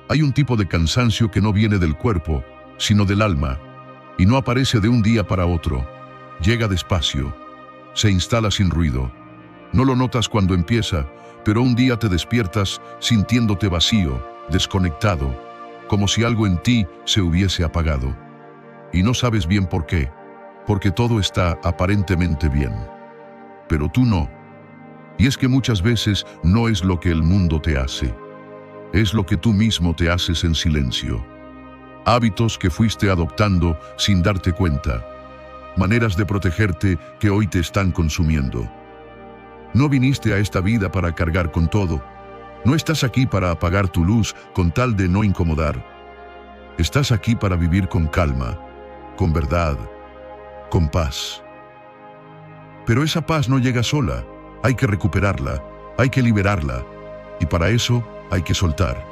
Hay un tipo de cansancio que no viene del cuerpo, sino del alma, y no aparece de un día para otro. Llega despacio, se instala sin ruido. No lo notas cuando empieza, pero un día te despiertas sintiéndote vacío, desconectado, como si algo en ti se hubiese apagado. Y no sabes bien por qué, porque todo está aparentemente bien. Pero tú no. Y es que muchas veces no es lo que el mundo te hace. Es lo que tú mismo te haces en silencio. Hábitos que fuiste adoptando sin darte cuenta. Maneras de protegerte que hoy te están consumiendo. No viniste a esta vida para cargar con todo. No estás aquí para apagar tu luz con tal de no incomodar. Estás aquí para vivir con calma, con verdad, con paz. Pero esa paz no llega sola. Hay que recuperarla, hay que liberarla. Y para eso hay que soltar.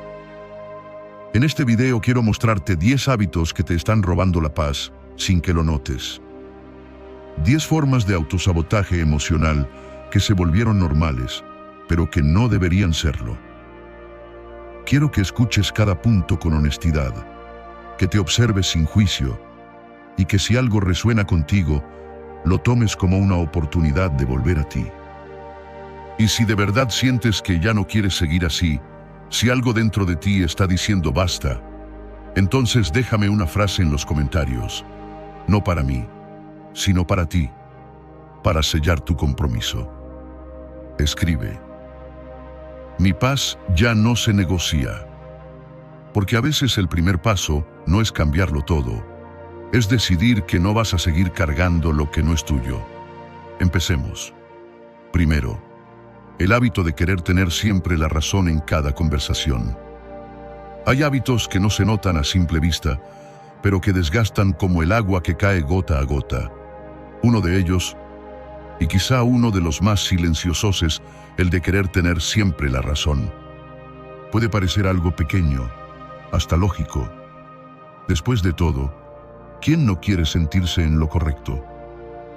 En este video quiero mostrarte 10 hábitos que te están robando la paz sin que lo notes. 10 formas de autosabotaje emocional que se volvieron normales, pero que no deberían serlo. Quiero que escuches cada punto con honestidad, que te observes sin juicio y que si algo resuena contigo, lo tomes como una oportunidad de volver a ti. Y si de verdad sientes que ya no quieres seguir así, si algo dentro de ti está diciendo basta, entonces déjame una frase en los comentarios, no para mí, sino para ti, para sellar tu compromiso. Escribe: mi paz ya no se negocia. Porque a veces el primer paso no es cambiarlo todo, es decidir que no vas a seguir cargando lo que no es tuyo. Empecemos. Primero, el hábito de querer tener siempre la razón en cada conversación. Hay hábitos que no se notan a simple vista, pero que desgastan como el agua que cae gota a gota. Uno de ellos, y quizá uno de los más silenciosos, es el de querer tener siempre la razón. Puede parecer algo pequeño, hasta lógico. Después de todo, ¿quién no quiere sentirse en lo correcto?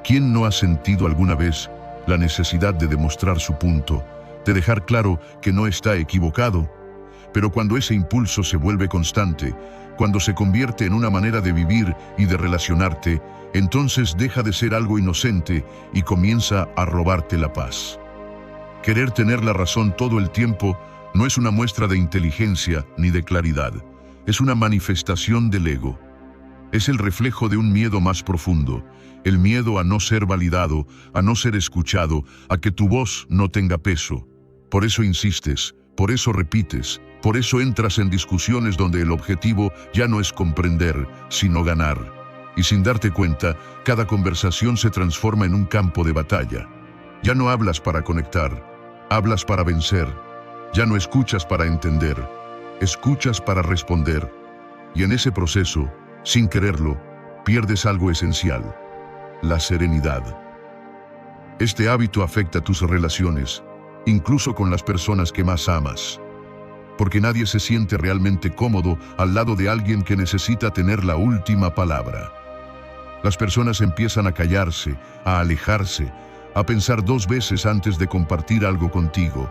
¿Quién no ha sentido alguna vez la necesidad de demostrar su punto, de dejar claro que no está equivocado? Pero cuando ese impulso se vuelve constante, cuando se convierte en una manera de vivir y de relacionarte, entonces deja de ser algo inocente y comienza a robarte la paz. Querer tener la razón todo el tiempo no es una muestra de inteligencia ni de claridad, es una manifestación del ego. Es el reflejo de un miedo más profundo, el miedo a no ser validado, a no ser escuchado, a que tu voz no tenga peso. Por eso insistes, por eso repites, por eso entras en discusiones donde el objetivo ya no es comprender, sino ganar. Y sin darte cuenta, cada conversación se transforma en un campo de batalla. Ya no hablas para conectar, hablas para vencer. Ya no escuchas para entender, escuchas para responder. Y en ese proceso, sin quererlo, pierdes algo esencial: la serenidad. Este hábito afecta tus relaciones, incluso con las personas que más amas. Porque nadie se siente realmente cómodo al lado de alguien que necesita tener la última palabra. Las personas empiezan a callarse, a alejarse, a pensar 2 veces antes de compartir algo contigo.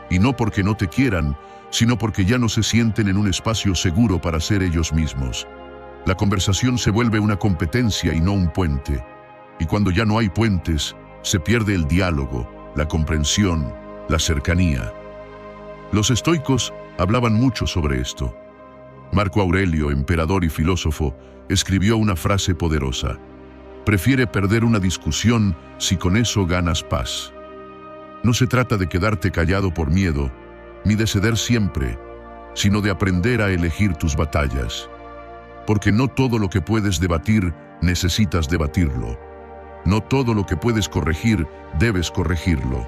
Y no porque no te quieran, sino porque ya no se sienten en un espacio seguro para ser ellos mismos. La conversación se vuelve una competencia y no un puente. Y cuando ya no hay puentes, se pierde el diálogo, la comprensión, la cercanía. Los estoicos hablaban mucho sobre esto. Marco Aurelio, emperador y filósofo, escribió una frase poderosa: prefiere perder una discusión si con eso ganas paz. No se trata de quedarte callado por miedo, ni de ceder siempre, sino de aprender a elegir tus batallas. Porque no todo lo que puedes debatir, necesitas debatirlo. No todo lo que puedes corregir, debes corregirlo.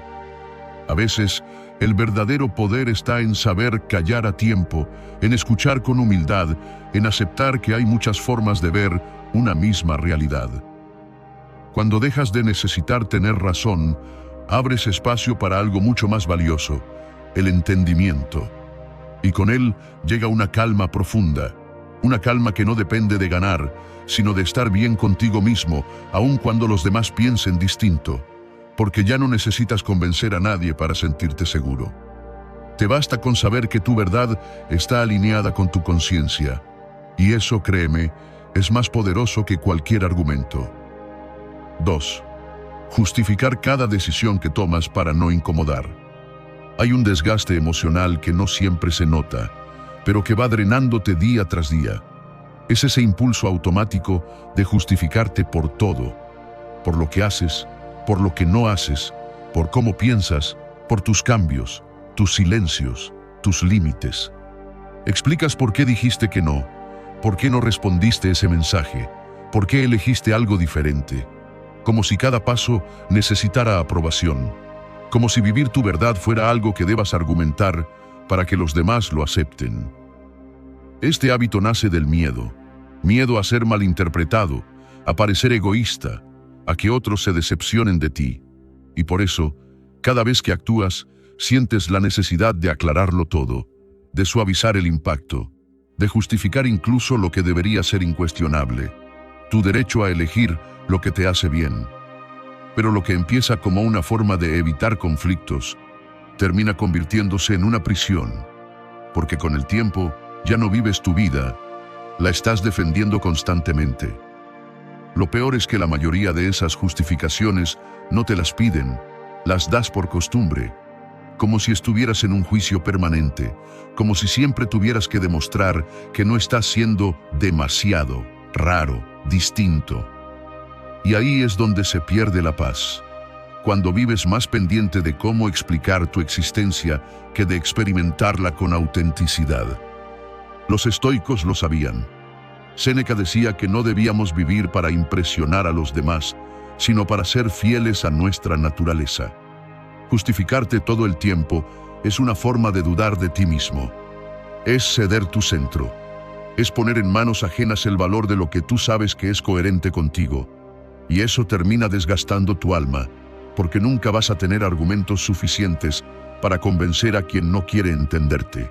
A veces, el verdadero poder está en saber callar a tiempo, en escuchar con humildad, en aceptar que hay muchas formas de ver una misma realidad. Cuando dejas de necesitar tener razón, abres espacio para algo mucho más valioso: el entendimiento. Y con él llega una calma profunda, una calma que no depende de ganar, sino de estar bien contigo mismo, aun cuando los demás piensen distinto, porque ya no necesitas convencer a nadie para sentirte seguro. Te basta con saber que tu verdad está alineada con tu conciencia. Y eso, créeme, es más poderoso que cualquier argumento. 2. Justificar cada decisión que tomas para no incomodar. Hay un desgaste emocional que no siempre se nota, pero que va drenándote día tras día. Es ese impulso automático de justificarte por todo, por lo que haces, por lo que no haces, por cómo piensas, por tus cambios, tus silencios, tus límites. Explicas por qué dijiste que no, por qué no respondiste ese mensaje, por qué elegiste algo diferente, como si cada paso necesitara aprobación, como si vivir tu verdad fuera algo que debas argumentar para que los demás lo acepten. Este hábito nace del miedo, miedo a ser malinterpretado, a parecer egoísta, a que otros se decepcionen de ti. Y por eso, cada vez que actúas, sientes la necesidad de aclararlo todo, de suavizar el impacto, de justificar incluso lo que debería ser incuestionable, tu derecho a elegir lo que te hace bien. Pero lo que empieza como una forma de evitar conflictos, termina convirtiéndose en una prisión, porque con el tiempo ya no vives tu vida, la estás defendiendo constantemente. Lo peor es que la mayoría de esas justificaciones no te las piden, las das por costumbre, como si estuvieras en un juicio permanente, como si siempre tuvieras que demostrar que no estás siendo demasiado, raro, distinto. Y ahí es donde se pierde la paz, cuando vives más pendiente de cómo explicar tu existencia que de experimentarla con autenticidad. Los estoicos lo sabían. Séneca decía que no debíamos vivir para impresionar a los demás, sino para ser fieles a nuestra naturaleza. Justificarte todo el tiempo es una forma de dudar de ti mismo. Es ceder tu centro. Es poner en manos ajenas el valor de lo que tú sabes que es coherente contigo. Y eso termina desgastando tu alma, porque nunca vas a tener argumentos suficientes para convencer a quien no quiere entenderte.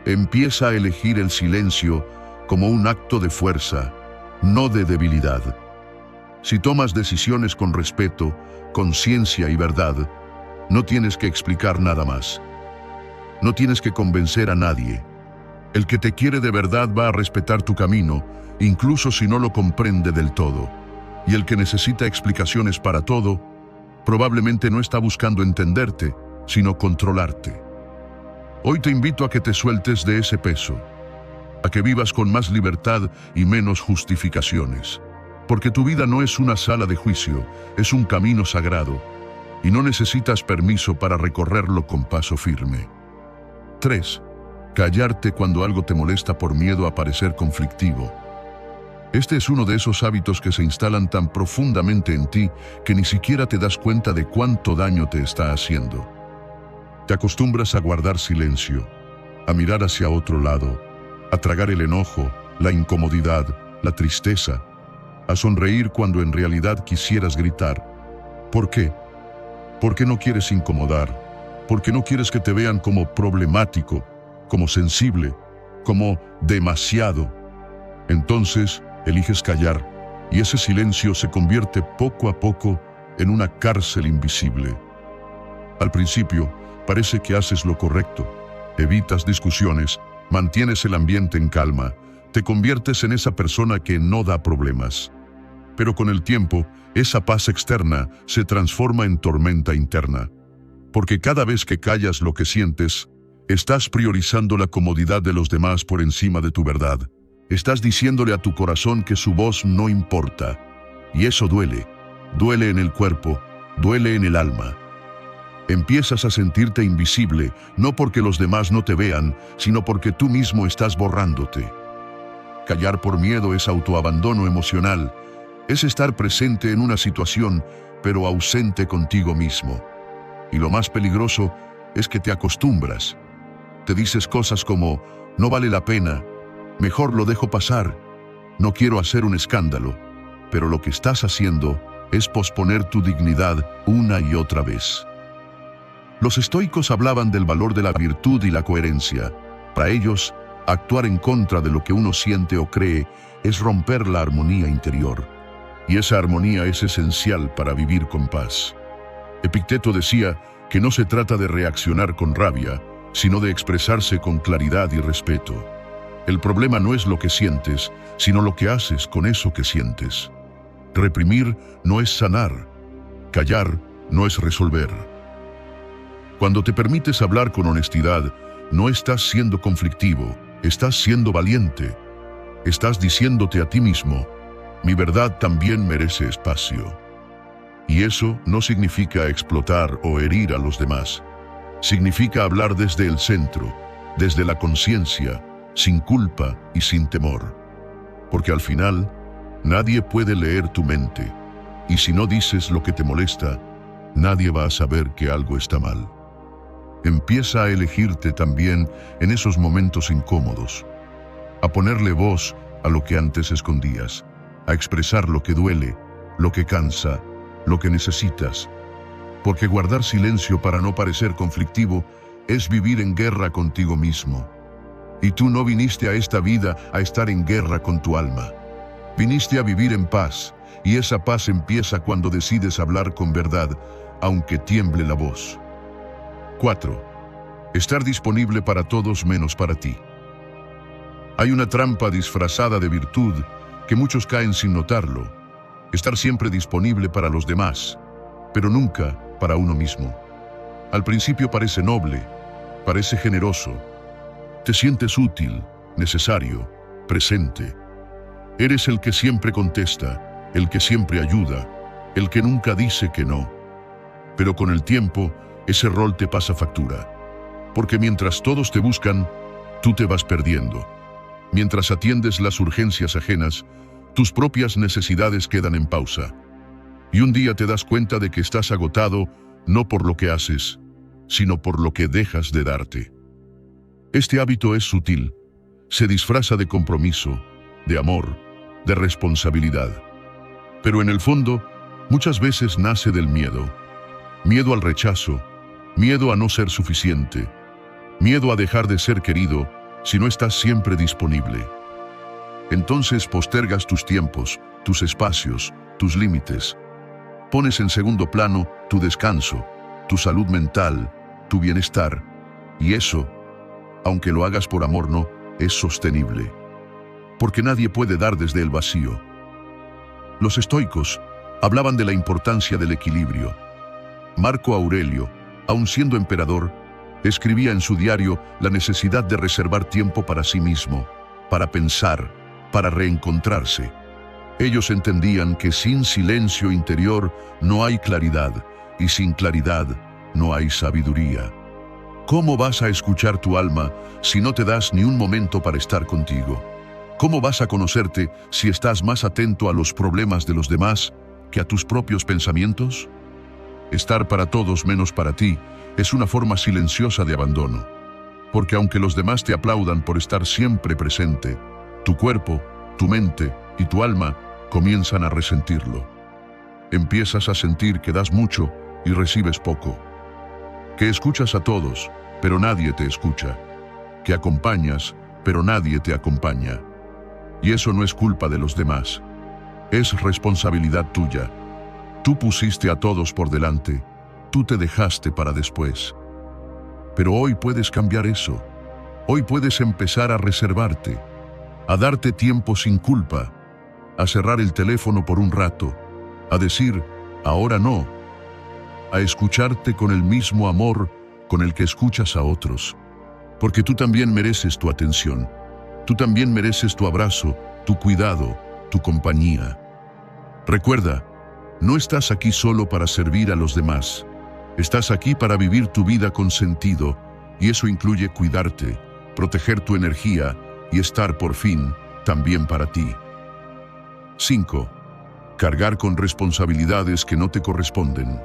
Empieza a elegir el silencio como un acto de fuerza, no de debilidad. Si tomas decisiones con respeto, conciencia y verdad, no tienes que explicar nada más. No tienes que convencer a nadie. El que te quiere de verdad va a respetar tu camino, incluso si no lo comprende del todo. Y el que necesita explicaciones para todo, probablemente no está buscando entenderte, sino controlarte. Hoy te invito a que te sueltes de ese peso, a que vivas con más libertad y menos justificaciones. Porque tu vida no es una sala de juicio, es un camino sagrado, y no necesitas permiso para recorrerlo con paso firme. 3. Callarte cuando algo te molesta por miedo a parecer conflictivo. Este es uno de esos hábitos que se instalan tan profundamente en ti que ni siquiera te das cuenta de cuánto daño te está haciendo. Te acostumbras a guardar silencio, a mirar hacia otro lado, a tragar el enojo, la incomodidad, la tristeza, a sonreír cuando en realidad quisieras gritar. ¿Por qué? Porque no quieres incomodar, porque no quieres que te vean como problemático, como sensible, como demasiado. Entonces, eliges callar, y ese silencio se convierte poco a poco en una cárcel invisible. Al principio, parece que haces lo correcto, evitas discusiones, mantienes el ambiente en calma, te conviertes en esa persona que no da problemas. Pero con el tiempo, esa paz externa se transforma en tormenta interna. Porque cada vez que callas lo que sientes, estás priorizando la comodidad de los demás por encima de tu verdad. Estás diciéndole a tu corazón que su voz no importa. Y eso duele. Duele en el cuerpo, duele en el alma. Empiezas a sentirte invisible, no porque los demás no te vean, sino porque tú mismo estás borrándote. Callar por miedo es autoabandono emocional. Es estar presente en una situación, pero ausente contigo mismo. Y lo más peligroso es que te acostumbras. Te dices cosas como, no vale la pena, mejor lo dejo pasar, no quiero hacer un escándalo. Pero lo que estás haciendo es posponer tu dignidad una y otra vez. Los estoicos hablaban del valor de la virtud y la coherencia. Para ellos, actuar en contra de lo que uno siente o cree es romper la armonía interior. Y esa armonía es esencial para vivir con paz. Epicteto decía que no se trata de reaccionar con rabia, sino de expresarse con claridad y respeto. El problema no es lo que sientes, sino lo que haces con eso que sientes. Reprimir no es sanar. Callar no es resolver. Cuando te permites hablar con honestidad, no estás siendo conflictivo, estás siendo valiente. Estás diciéndote a ti mismo, mi verdad también merece espacio. Y eso no significa explotar o herir a los demás. Significa hablar desde el centro, desde la conciencia, sin culpa y sin temor. Porque al final, nadie puede leer tu mente. Y si no dices lo que te molesta, nadie va a saber que algo está mal. Empieza a elegirte también en esos momentos incómodos. A ponerle voz a lo que antes escondías. A expresar lo que duele, lo que cansa, lo que necesitas. Porque guardar silencio para no parecer conflictivo es vivir en guerra contigo mismo. Y tú no viniste a esta vida a estar en guerra con tu alma. Viniste a vivir en paz, y esa paz empieza cuando decides hablar con verdad, aunque tiemble la voz. 4. Estar disponible para todos menos para ti. Hay una trampa disfrazada de virtud que muchos caen sin notarlo. Estar siempre disponible para los demás, pero nunca para uno mismo. Al principio parece noble, parece generoso. Te sientes útil, necesario, presente. Eres el que siempre contesta, el que siempre ayuda, el que nunca dice que no. Pero con el tiempo, ese rol te pasa factura. Porque mientras todos te buscan, tú te vas perdiendo. Mientras atiendes las urgencias ajenas, tus propias necesidades quedan en pausa. Y un día te das cuenta de que estás agotado no por lo que haces, sino por lo que dejas de darte. Este hábito es sutil, se disfraza de compromiso, de amor, de responsabilidad. Pero en el fondo, muchas veces nace del miedo. Miedo al rechazo, miedo a no ser suficiente, miedo a dejar de ser querido si no estás siempre disponible. Entonces postergas tus tiempos, tus espacios, tus límites. Pones en segundo plano tu descanso, tu salud mental, tu bienestar. Y eso, aunque lo hagas por amor, no es sostenible. Porque nadie puede dar desde el vacío. Los estoicos hablaban de la importancia del equilibrio. Marco Aurelio, aun siendo emperador, escribía en su diario la necesidad de reservar tiempo para sí mismo, para pensar, para reencontrarse. Ellos entendían que sin silencio interior no hay claridad, y sin claridad no hay sabiduría. ¿Cómo vas a escuchar tu alma si no te das ni un momento para estar contigo? ¿Cómo vas a conocerte si estás más atento a los problemas de los demás que a tus propios pensamientos? Estar para todos menos para ti es una forma silenciosa de abandono. Porque aunque los demás te aplaudan por estar siempre presente, tu cuerpo, tu mente y tu alma comienzan a resentirlo. Empiezas a sentir que das mucho y recibes poco. Que escuchas a todos, pero nadie te escucha. Que acompañas, pero nadie te acompaña. Y eso no es culpa de los demás. Es responsabilidad tuya. Tú pusiste a todos por delante. Tú te dejaste para después. Pero hoy puedes cambiar eso. Hoy puedes empezar a reservarte, a darte tiempo sin culpa, a cerrar el teléfono por un rato, a decir, ahora no, a escucharte con el mismo amor con el que escuchas a otros. Porque tú también mereces tu atención, tú también mereces tu abrazo, tu cuidado, tu compañía. Recuerda, no estás aquí solo para servir a los demás. Estás aquí para vivir tu vida con sentido, y eso incluye cuidarte, proteger tu energía y estar por fin también para ti. 5. Cargar con responsabilidades que no te corresponden.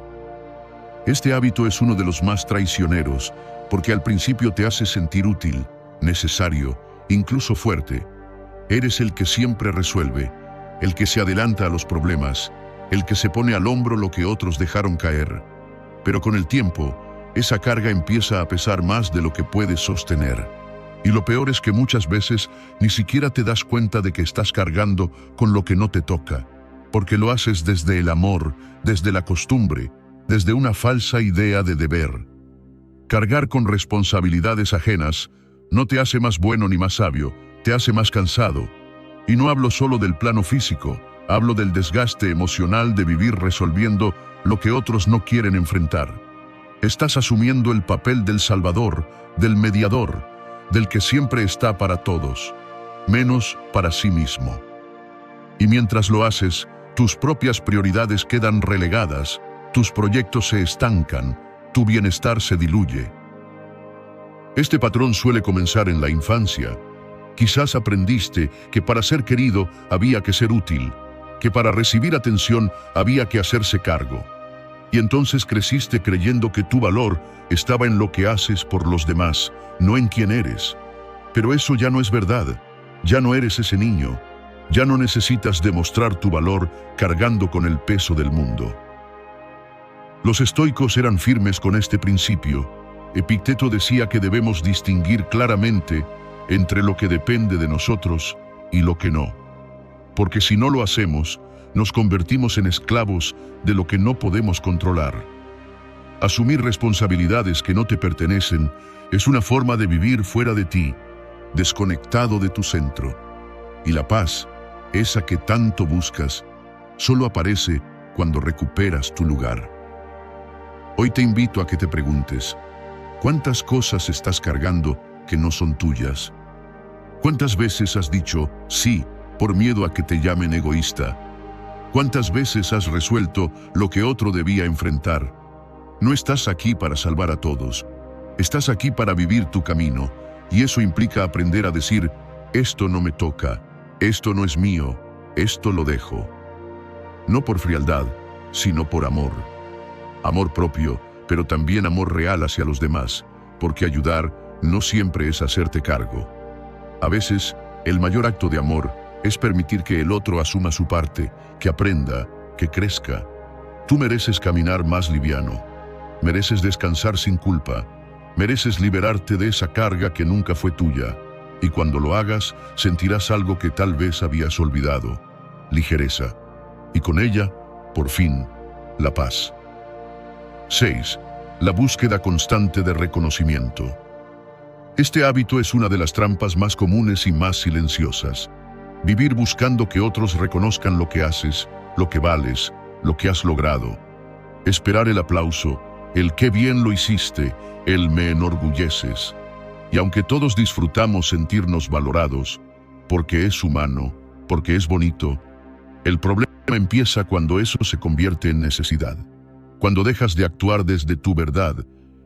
Este hábito es uno de los más traicioneros, porque al principio te hace sentir útil, necesario, incluso fuerte. Eres el que siempre resuelve, el que se adelanta a los problemas, el que se pone al hombro lo que otros dejaron caer. Pero con el tiempo, esa carga empieza a pesar más de lo que puedes sostener. Y lo peor es que muchas veces ni siquiera te das cuenta de que estás cargando con lo que no te toca, porque lo haces desde el amor, desde la costumbre, desde una falsa idea de deber. Cargar con responsabilidades ajenas no te hace más bueno ni más sabio, te hace más cansado. Y no hablo solo del plano físico, hablo del desgaste emocional de vivir resolviendo lo que otros no quieren enfrentar. Estás asumiendo el papel del salvador, del mediador, del que siempre está para todos, menos para sí mismo. Y mientras lo haces, tus propias prioridades quedan relegadas, tus proyectos se estancan, tu bienestar se diluye. Este patrón suele comenzar en la infancia. Quizás aprendiste que para ser querido había que ser útil, que para recibir atención había que hacerse cargo. Y entonces creciste creyendo que tu valor estaba en lo que haces por los demás, no en quién eres. Pero eso ya no es verdad. Ya no eres ese niño. Ya no necesitas demostrar tu valor cargando con el peso del mundo. Los estoicos eran firmes con este principio. Epicteto decía que debemos distinguir claramente entre lo que depende de nosotros y lo que no. Porque si no lo hacemos, nos convertimos en esclavos de lo que no podemos controlar. Asumir responsabilidades que no te pertenecen es una forma de vivir fuera de ti, desconectado de tu centro. Y la paz, esa que tanto buscas, solo aparece cuando recuperas tu lugar. Hoy te invito a que te preguntes, ¿cuántas cosas estás cargando que no son tuyas? ¿Cuántas veces has dicho sí por miedo a que te llamen egoísta? ¿Cuántas veces has resuelto lo que otro debía enfrentar? No estás aquí para salvar a todos. Estás aquí para vivir tu camino, y eso implica aprender a decir, esto no me toca, esto no es mío, esto lo dejo. No por frialdad, sino por amor. Amor propio, pero también amor real hacia los demás, porque ayudar no siempre es hacerte cargo. A veces, el mayor acto de amor es permitir que el otro asuma su parte, que aprenda, que crezca. Tú mereces caminar más liviano, mereces descansar sin culpa, mereces liberarte de esa carga que nunca fue tuya, y cuando lo hagas, sentirás algo que tal vez habías olvidado, ligereza, y con ella, por fin, la paz. 6. La búsqueda constante de reconocimiento. Este hábito es una de las trampas más comunes y más silenciosas. Vivir buscando que otros reconozcan lo que haces, lo que vales, lo que has logrado. Esperar el aplauso, el qué bien lo hiciste, el me enorgulleces. Y aunque todos disfrutamos sentirnos valorados, porque es humano, porque es bonito, el problema empieza cuando eso se convierte en necesidad. Cuando dejas de actuar desde tu verdad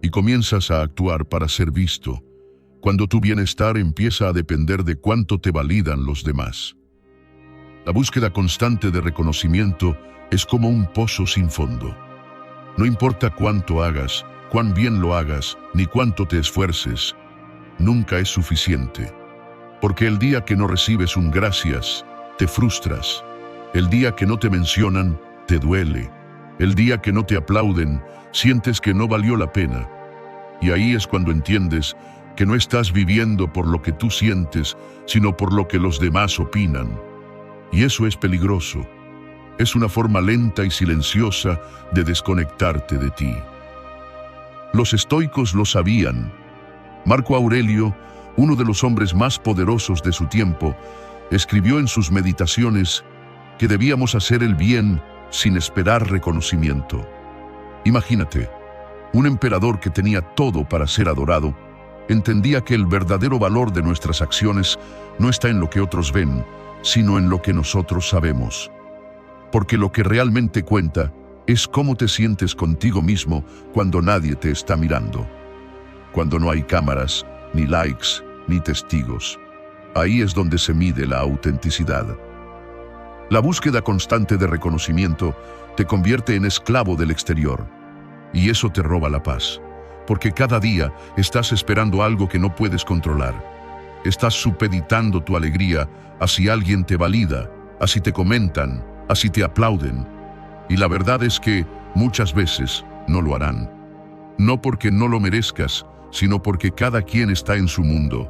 y comienzas a actuar para ser visto. Cuando tu bienestar empieza a depender de cuánto te validan los demás. La búsqueda constante de reconocimiento es como un pozo sin fondo. No importa cuánto hagas, cuán bien lo hagas, ni cuánto te esfuerces, nunca es suficiente. Porque el día que no recibes un gracias, te frustras. El día que no te mencionan, te duele. El día que no te aplauden, sientes que no valió la pena. Y ahí es cuando entiendes que no estás viviendo por lo que tú sientes, sino por lo que los demás opinan. Y eso es peligroso. Es una forma lenta y silenciosa de desconectarte de ti. Los estoicos lo sabían. Marco Aurelio, uno de los hombres más poderosos de su tiempo, escribió en sus meditaciones que debíamos hacer el bien sin esperar reconocimiento. Imagínate, un emperador que tenía todo para ser adorado, entendía que el verdadero valor de nuestras acciones no está en lo que otros ven, sino en lo que nosotros sabemos. Porque lo que realmente cuenta es cómo te sientes contigo mismo cuando nadie te está mirando. Cuando no hay cámaras, ni likes, ni testigos. Ahí es donde se mide la autenticidad. La búsqueda constante de reconocimiento te convierte en esclavo del exterior. Y eso te roba la paz. Porque cada día estás esperando algo que no puedes controlar. Estás supeditando tu alegría a si alguien te valida, a si te comentan, a si te aplauden. Y la verdad es que muchas veces no lo harán. No porque no lo merezcas, sino porque cada quien está en su mundo.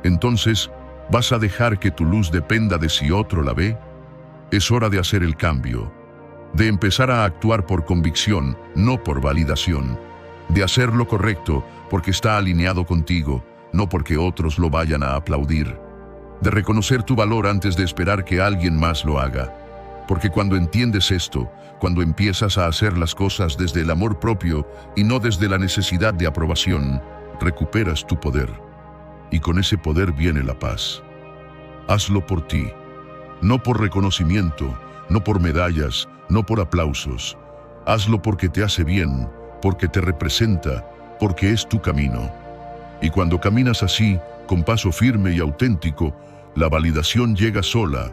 Entonces, ¿vas a dejar que tu luz dependa de si otro la ve? Es hora de hacer el cambio. de empezar a actuar por convicción, no por validación, de hacer lo correcto porque está alineado contigo, no porque otros lo vayan a aplaudir, de reconocer tu valor antes de esperar que alguien más lo haga. Porque cuando entiendes esto, cuando empiezas a hacer las cosas desde el amor propio y no desde la necesidad de aprobación, recuperas tu poder. Y con ese poder viene la paz. Hazlo por ti, no por reconocimiento, no por medallas, no por aplausos. Hazlo porque te hace bien, porque te representa, porque es tu camino. Y cuando caminas así, con paso firme y auténtico, la validación llega sola,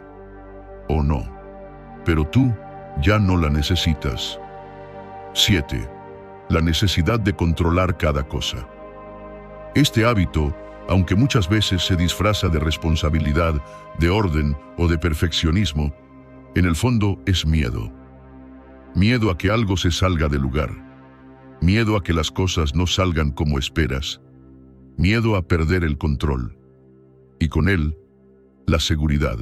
o no. Pero tú ya no la necesitas. 7. La necesidad de controlar cada cosa. Este hábito, aunque muchas veces se disfraza de responsabilidad, de orden o de perfeccionismo, en el fondo es miedo. Miedo a que algo se salga del lugar. Miedo a que las cosas no salgan como esperas. Miedo a perder el control. Y con él, la seguridad.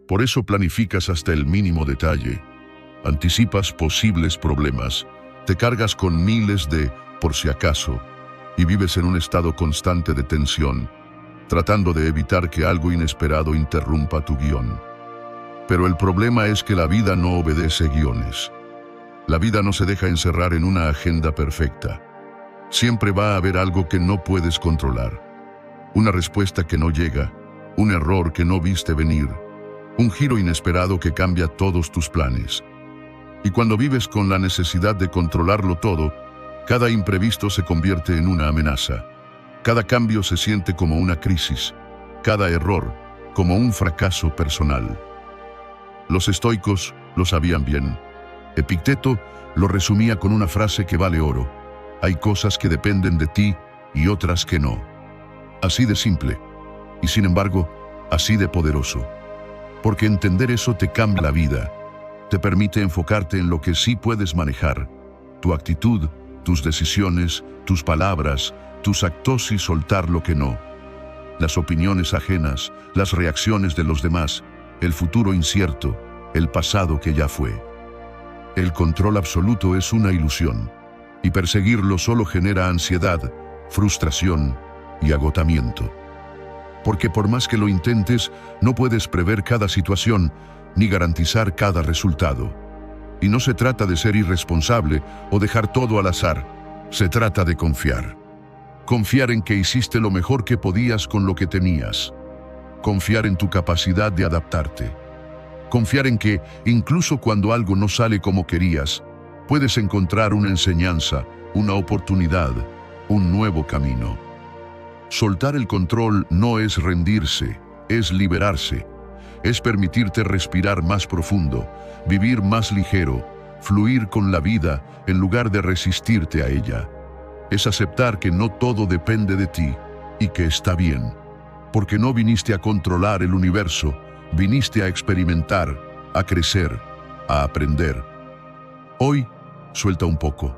Por eso planificas hasta el mínimo detalle. Anticipas posibles problemas. Te cargas con miles de por si acaso y vives en un estado constante de tensión, tratando de evitar que algo inesperado interrumpa tu guión. Pero el problema es que la vida no obedece guiones. La vida no se deja encerrar en una agenda perfecta. Siempre va a haber algo que no puedes controlar. Una respuesta que no llega, un error que no viste venir, un giro inesperado que cambia todos tus planes. Y cuando vives con la necesidad de controlarlo todo, cada imprevisto se convierte en una amenaza. Cada cambio se siente como una crisis, cada error como un fracaso personal. Los estoicos lo sabían bien. Epicteto lo resumía con una frase que vale oro: hay cosas que dependen de ti y otras que no. Así de simple, y sin embargo, así de poderoso. Porque entender eso te cambia la vida, te permite enfocarte en lo que sí puedes manejar, tu actitud, tus decisiones, tus palabras, tus actos y soltar lo que no. Las opiniones ajenas, las reacciones de los demás, el futuro incierto, el pasado que ya fue. El control absoluto es una ilusión, y perseguirlo solo genera ansiedad, frustración y agotamiento. Porque por más que lo intentes, no puedes prever cada situación ni garantizar cada resultado. Y no se trata de ser irresponsable o dejar todo al azar, se trata de confiar. Confiar en que hiciste lo mejor que podías con lo que tenías. Confiar en tu capacidad de adaptarte. Confiar en que, incluso cuando algo no sale como querías, puedes encontrar una enseñanza, una oportunidad, un nuevo camino. Soltar el control no es rendirse, es liberarse. Es permitirte respirar más profundo, vivir más ligero, fluir con la vida en lugar de resistirte a ella. Es aceptar que no todo depende de ti y que está bien. Porque no viniste a controlar el universo, viniste a experimentar, a crecer, a aprender. Hoy, suelta un poco.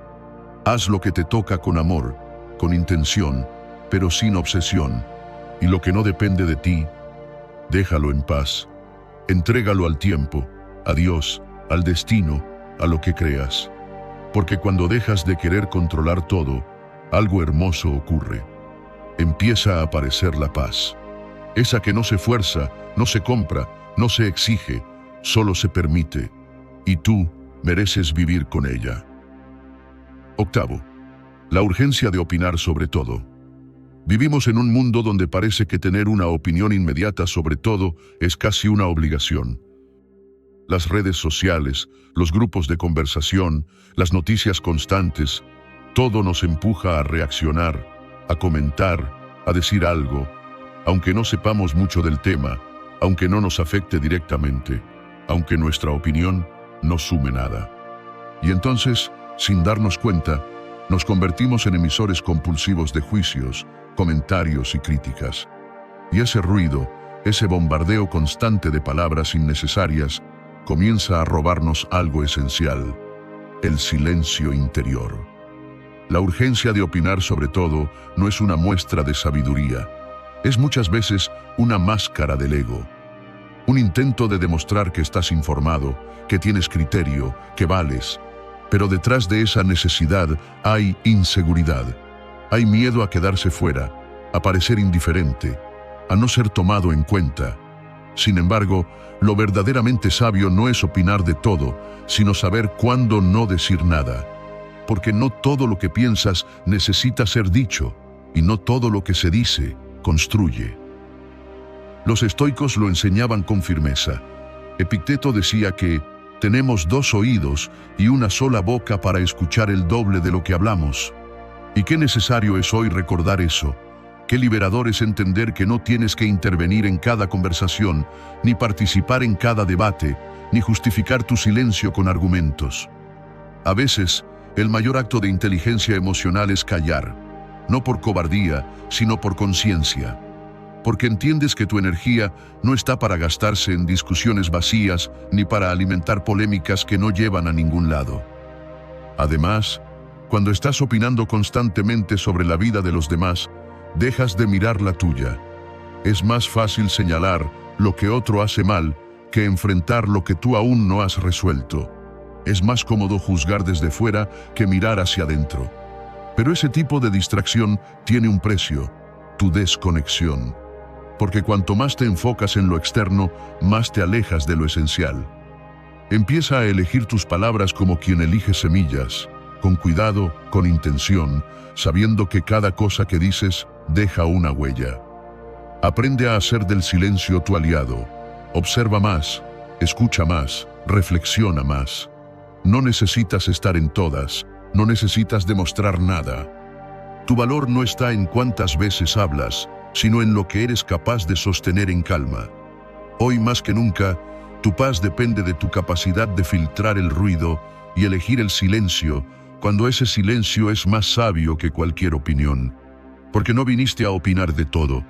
Haz lo que te toca con amor, con intención, pero sin obsesión. Y lo que no depende de ti, déjalo en paz. Entrégalo al tiempo, a Dios, al destino, a lo que creas. Porque cuando dejas de querer controlar todo, algo hermoso ocurre. Empieza a aparecer la paz. Esa que no se fuerza, no se compra, no se exige, solo se permite. Y tú mereces vivir con ella. 8. La urgencia de opinar sobre todo. Vivimos en un mundo donde parece que tener una opinión inmediata sobre todo es casi una obligación. Las redes sociales, los grupos de conversación, las noticias constantes, todo nos empuja a reaccionar, a comentar, a decir algo, aunque no sepamos mucho del tema, aunque no nos afecte directamente, aunque nuestra opinión no sume nada. Y entonces, sin darnos cuenta, nos convertimos en emisores compulsivos de juicios, comentarios y críticas. Y ese ruido, ese bombardeo constante de palabras innecesarias, comienza a robarnos algo esencial: el silencio interior. La urgencia de opinar sobre todo no es una muestra de sabiduría, es muchas veces una máscara del ego. Un intento de demostrar que estás informado, que tienes criterio, que vales. Pero detrás de esa necesidad hay inseguridad. Hay miedo a quedarse fuera, a parecer indiferente, a no ser tomado en cuenta. Sin embargo, lo verdaderamente sabio no es opinar de todo, sino saber cuándo no decir nada. Porque no todo lo que piensas necesita ser dicho, y no todo lo que se dice construye. Los estoicos lo enseñaban con firmeza. Epicteto decía que tenemos 2 oídos y una sola boca para escuchar el doble de lo que hablamos. Y qué necesario es hoy recordar eso. Qué liberador es entender que no tienes que intervenir en cada conversación, ni participar en cada debate, ni justificar tu silencio con argumentos. A veces, el mayor acto de inteligencia emocional es callar, no por cobardía, sino por conciencia. Porque entiendes que tu energía no está para gastarse en discusiones vacías ni para alimentar polémicas que no llevan a ningún lado. Además, cuando estás opinando constantemente sobre la vida de los demás, dejas de mirar la tuya. Es más fácil señalar lo que otro hace mal que enfrentar lo que tú aún no has resuelto. Es más cómodo juzgar desde fuera que mirar hacia adentro. Pero ese tipo de distracción tiene un precio: tu desconexión. Porque cuanto más te enfocas en lo externo, más te alejas de lo esencial. Empieza a elegir tus palabras como quien elige semillas, con cuidado, con intención, sabiendo que cada cosa que dices deja una huella. Aprende a hacer del silencio tu aliado. Observa más, escucha más, reflexiona más. No necesitas estar en todas, no necesitas demostrar nada. Tu valor no está en cuántas veces hablas, sino en lo que eres capaz de sostener en calma. Hoy más que nunca, tu paz depende de tu capacidad de filtrar el ruido y elegir el silencio, cuando ese silencio es más sabio que cualquier opinión. Porque no viniste a opinar de todo,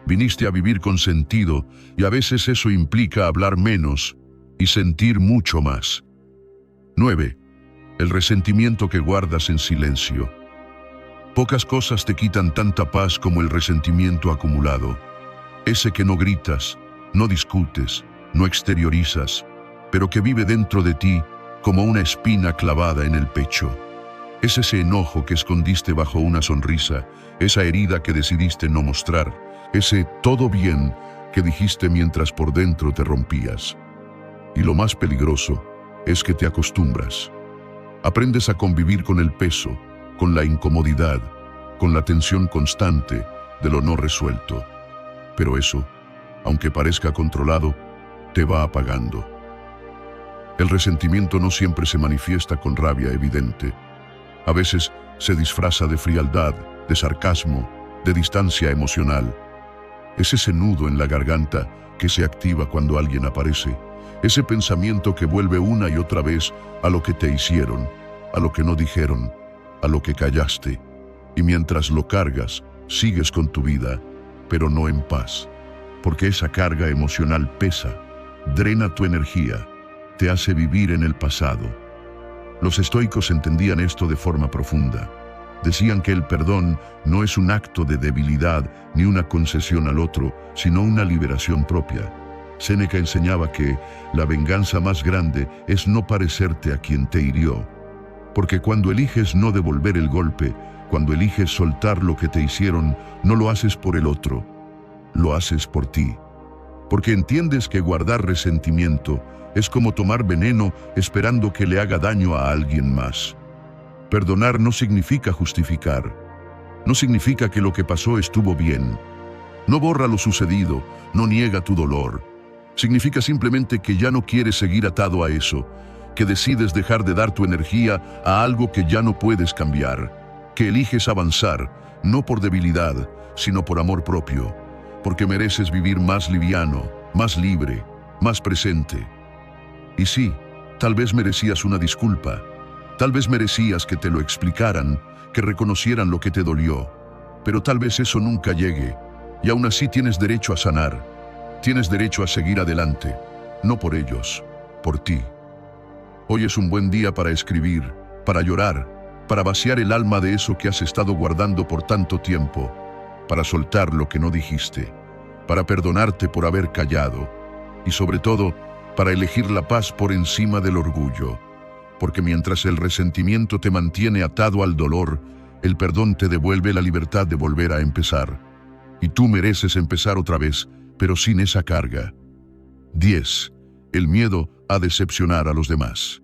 viniste a vivir con sentido, y a veces eso implica hablar menos y sentir mucho más. 9. El resentimiento que guardas en silencio. Pocas cosas te quitan tanta paz como el resentimiento acumulado. Ese que no gritas, no discutes, no exteriorizas, pero que vive dentro de ti como una espina clavada en el pecho. Es ese enojo que escondiste bajo una sonrisa, esa herida que decidiste no mostrar, ese todo bien que dijiste mientras por dentro te rompías. Y lo más peligroso es que te acostumbras. Aprendes a convivir con el peso, con la incomodidad, con la tensión constante de lo no resuelto. Pero eso, aunque parezca controlado, te va apagando. El resentimiento no siempre se manifiesta con rabia evidente. A veces se disfraza de frialdad, de sarcasmo, de distancia emocional. Es ese nudo en la garganta que se activa cuando alguien aparece. Ese pensamiento que vuelve una y otra vez a lo que te hicieron, a lo que no dijeron, a lo que callaste, y mientras lo cargas, sigues con tu vida, pero no en paz, porque esa carga emocional pesa, drena tu energía, te hace vivir en el pasado. Los estoicos entendían esto de forma profunda. Decían que el perdón no es un acto de debilidad ni una concesión al otro, sino una liberación propia. Séneca enseñaba que la venganza más grande es no parecerte a quien te hirió. Porque cuando eliges no devolver el golpe, cuando eliges soltar lo que te hicieron, no lo haces por el otro, lo haces por ti. Porque entiendes que guardar resentimiento es como tomar veneno esperando que le haga daño a alguien más. Perdonar no significa justificar, no significa que lo que pasó estuvo bien. No borra lo sucedido, no niega tu dolor. Significa simplemente que ya no quieres seguir atado a eso, que decides dejar de dar tu energía a algo que ya no puedes cambiar, que eliges avanzar, no por debilidad, sino por amor propio, porque mereces vivir más liviano, más libre, más presente. Y sí, tal vez merecías una disculpa, tal vez merecías que te lo explicaran, que reconocieran lo que te dolió, pero tal vez eso nunca llegue, y aún así tienes derecho a sanar, tienes derecho a seguir adelante, no por ellos, por ti. Hoy es un buen día para escribir, para llorar, para vaciar el alma de eso que has estado guardando por tanto tiempo, para soltar lo que no dijiste, para perdonarte por haber callado, y sobre todo, para elegir la paz por encima del orgullo. Porque mientras el resentimiento te mantiene atado al dolor, el perdón te devuelve la libertad de volver a empezar. Y tú mereces empezar otra vez, pero sin esa carga. 10. El miedo a decepcionar a los demás.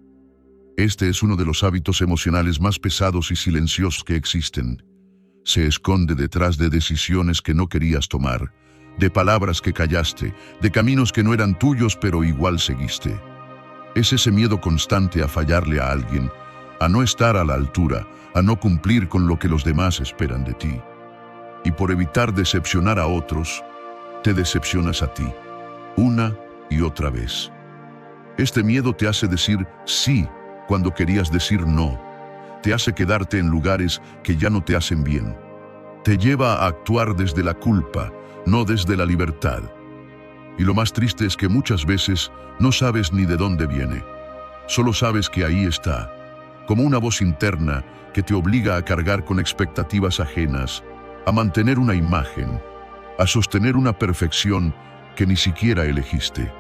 Este es uno de los hábitos emocionales más pesados y silenciosos que existen. Se esconde detrás de decisiones que no querías tomar, de palabras que callaste, de caminos que no eran tuyos pero igual seguiste. Es ese miedo constante a fallarle a alguien, a no estar a la altura, a no cumplir con lo que los demás esperan de ti. Y por evitar decepcionar a otros, te decepcionas a ti, una y otra vez. Este miedo te hace decir sí cuando querías decir no. Te hace quedarte en lugares que ya no te hacen bien. Te lleva a actuar desde la culpa, no desde la libertad. Y lo más triste es que muchas veces no sabes ni de dónde viene. Solo sabes que ahí está, como una voz interna que te obliga a cargar con expectativas ajenas, a mantener una imagen, a sostener una perfección que ni siquiera elegiste.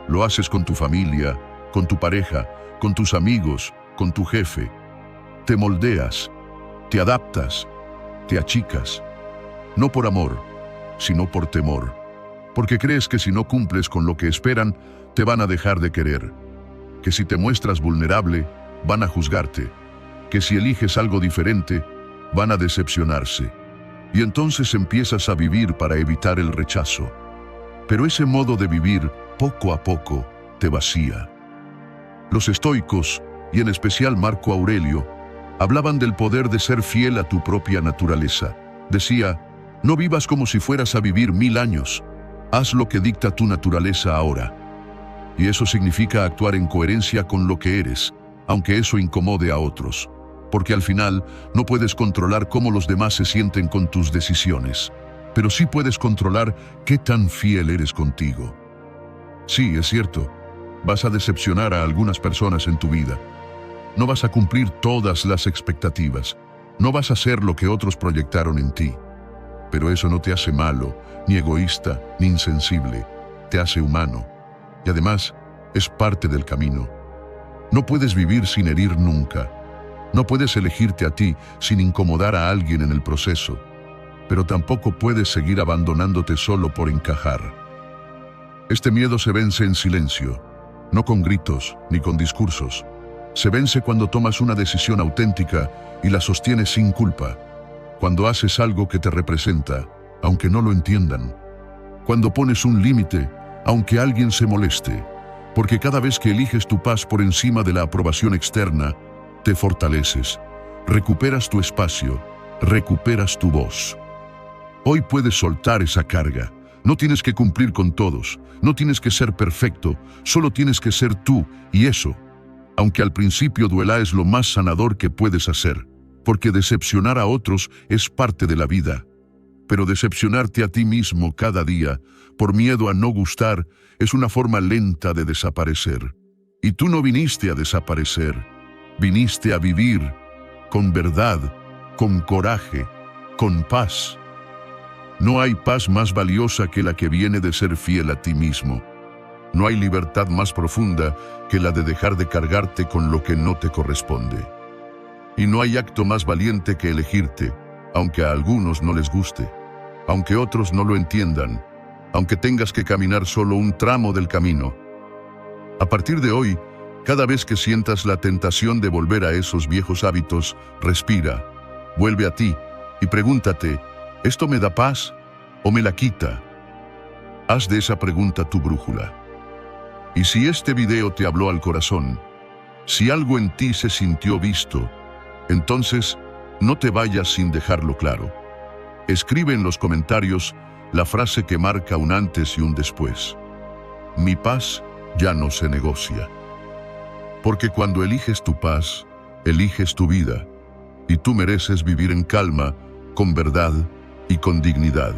Lo haces con tu familia, con tu pareja, con tus amigos, con tu jefe. Te moldeas, te adaptas, te achicas. No por amor, sino por temor. Porque crees que si no cumples con lo que esperan, te van a dejar de querer. Que si te muestras vulnerable, van a juzgarte. Que si eliges algo diferente, van a decepcionarse. Y entonces empiezas a vivir para evitar el rechazo. Pero ese modo de vivir, poco a poco, te vacía. Los estoicos, y en especial Marco Aurelio, hablaban del poder de ser fiel a tu propia naturaleza. Decía, no vivas como si fueras a vivir 1000 años. Haz lo que dicta tu naturaleza ahora. Y eso significa actuar en coherencia con lo que eres, aunque eso incomode a otros. Porque al final, no puedes controlar cómo los demás se sienten con tus decisiones. Pero sí puedes controlar qué tan fiel eres contigo. Sí, es cierto. Vas a decepcionar a algunas personas en tu vida. No vas a cumplir todas las expectativas. No vas a hacer lo que otros proyectaron en ti. Pero eso no te hace malo, ni egoísta, ni insensible. Te hace humano. Y además, es parte del camino. No puedes vivir sin herir nunca. No puedes elegirte a ti sin incomodar a alguien en el proceso. Pero tampoco puedes seguir abandonándote solo por encajar. Este miedo se vence en silencio. No con gritos, ni con discursos. Se vence cuando tomas una decisión auténtica y la sostienes sin culpa. Cuando haces algo que te representa, aunque no lo entiendan. Cuando pones un límite, aunque alguien se moleste. Porque cada vez que eliges tu paz por encima de la aprobación externa, te fortaleces. Recuperas tu espacio, recuperas tu voz. Hoy puedes soltar esa carga. No tienes que cumplir con todos, no tienes que ser perfecto, solo tienes que ser tú, y eso, aunque al principio duela, es lo más sanador que puedes hacer, porque decepcionar a otros es parte de la vida. Pero decepcionarte a ti mismo cada día, por miedo a no gustar, es una forma lenta de desaparecer. Y tú no viniste a desaparecer, viniste a vivir, con verdad, con coraje, con paz. No hay paz más valiosa que la que viene de ser fiel a ti mismo. No hay libertad más profunda que la de dejar de cargarte con lo que no te corresponde. Y no hay acto más valiente que elegirte, aunque a algunos no les guste, aunque otros no lo entiendan, aunque tengas que caminar solo un tramo del camino. A partir de hoy, cada vez que sientas la tentación de volver a esos viejos hábitos, respira, vuelve a ti y pregúntate, ¿esto me da paz o me la quita? Haz de esa pregunta tu brújula. Y si este video te habló al corazón, si algo en ti se sintió visto, entonces no te vayas sin dejarlo claro. Escribe en los comentarios la frase que marca un antes y un después. Mi paz ya no se negocia. Porque cuando eliges tu paz, eliges tu vida, y tú mereces vivir en calma, con verdad y con dignidad.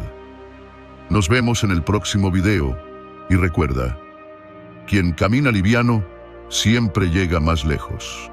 Nos vemos en el próximo video, y recuerda, quien camina liviano siempre llega más lejos.